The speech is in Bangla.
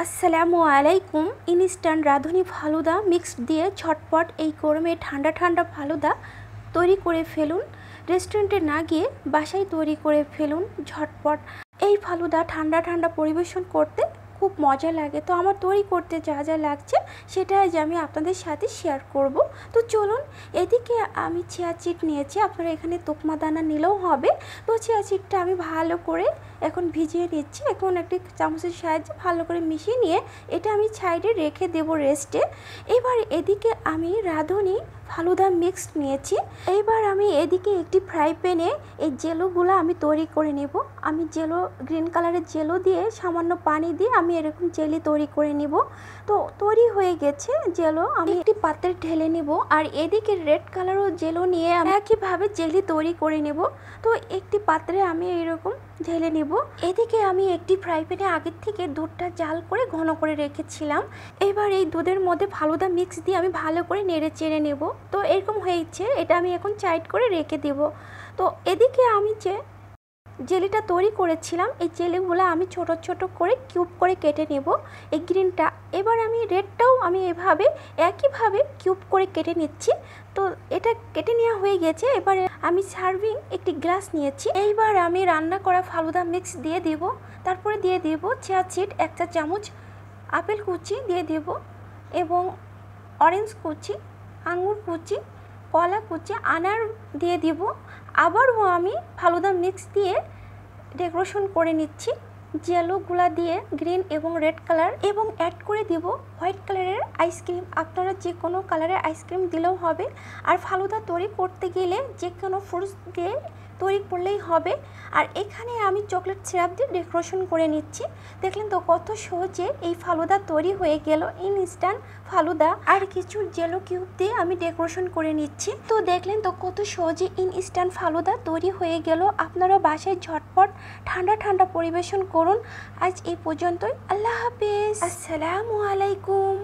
আসসালামু আলাইকুম। ইনস্ট্যান্ট রাঁধুনি ফালুদা মিক্সড দিয়ে ঝটপট এই গরমে ঠান্ডা ঠান্ডা ফালুদা তৈরি করে ফেলুন। রেস্টুরেন্টে না গিয়ে বাসায় তৈরি করে ফেলুন ঝটপট। এই ফালুদা ঠান্ডা ঠান্ডা পরিবেশন করতে খুব মজা লাগে। তো আমার তৈরি করতে যা যা লাগছে সেটা আজ আমি আপনাদের সাথে শেয়ার করব। তো চলুন, এদিকে আমি চিয়া সিড নিয়েছি, আপনারা এখানে তোকমা দানা নিলেও হবে। তো চিয়া সিডটা আমি ভালো করে এখন ভিজিয়ে নিচ্ছি। এখন একটি চামচের সাহায্যে ভালো করে মিশিয়ে নিয়ে এটা আমি সাইডে রেখে দেব রেস্টে। এবার এদিকে আমি রাঁধুনি ফালুদা মিক্সড নিয়েছি। এইবার আমি এদিকে একটি ফ্রাই প্যানে এই জেলোগুলো আমি তৈরি করে নেব। আমি জেলো গ্রিন কালারের জেলো দিয়ে সামান্য পানি দিয়ে আমি এরকম জেলি তৈরি করে নিব। তো তৈরি হয়ে গেছে জেলো, আমি একটি পাত্রে ঢেলে নিব। আর এদিকে রেড কালারও জেলো নিয়ে আমি একইভাবে জেলি তৈরি করে নেব। তো একটি পাত্রে আমি এরকম ঢেলে নিব। এদিকে আমি একটি ফ্রাই প্যানে আগের থেকে দুধটা জাল করে ঘন করে রেখেছিলাম। এবার এই দুধের মধ্যে ফালুদা মিক্স দিয়ে আমি ভালো করে নেড়ে চেড়ে নেব। তো এরকম হয়েছে, এটা আমি এখন সাইড করে রেখে দেব। তো এদিকে আমি যে জেলিটা তৈরি করেছিলাম এই জেলিগুলো আমি ছোট ছোট করে কিউব করে কেটে নেব এই গ্রিনটা। এবার আমি রেডটাও আমি এভাবে একইভাবে কিউব করে কেটে নিচ্ছি। তো এটা কেটে নেওয়া হয়ে গেছে। এবারে আমি সার্ভিং একটি গ্লাস নিয়েছি। এইবার আমি রান্না করা ফালুদা মিক্স দিয়ে দেব। তারপরে দিয়ে দেব চিয়া সিড 1 চা চামচ, আপেল কুচি দিয়ে দেব এবং অরেঞ্জ কুচি, আঙুর কুচি, কলা কুচি, আনার দিয়ে দিব। আবারও আমি ফালুদা মিক্স দিয়ে ডেকোরেশন করে নিচ্ছি জেলোগুলা দিয়ে গ্রিন এবং রেড কালার, এবং অ্যাড করে দিব হোয়াইট কালারের আইসক্রিম। আপনারা যে কোনো কালারের আইসক্রিম দিলেও হবে। আর ফালুদা তৈরি করতে গেলে যে কোনো ফ্রুটস দিয়ে তৈরি করলেই হবে। আর এখানে আমি চকলেট সিরাপ দিয়ে ডেকোরেশন করে নিচ্ছি। দেখলেন তো কত সহজে এই ফালুদা তৈরি হয়ে গেল, ইনস্ট্যান্ট ফালুদা। আর কিছু জেলো কিউব দিয়ে আমি ডেকোরেশন করে নিচ্ছি। তো দেখলেন তো কত সহজে ইনস্ট্যান্ট ফালুদা তৈরি হয়ে গেল। আপনারা বাসায় ঝটপট ঠান্ডা ঠান্ডা পরিবেশন করুন। আজ এই পর্যন্তই। আল্লাহ হাফেজ। আসসালামু আলাইকুম।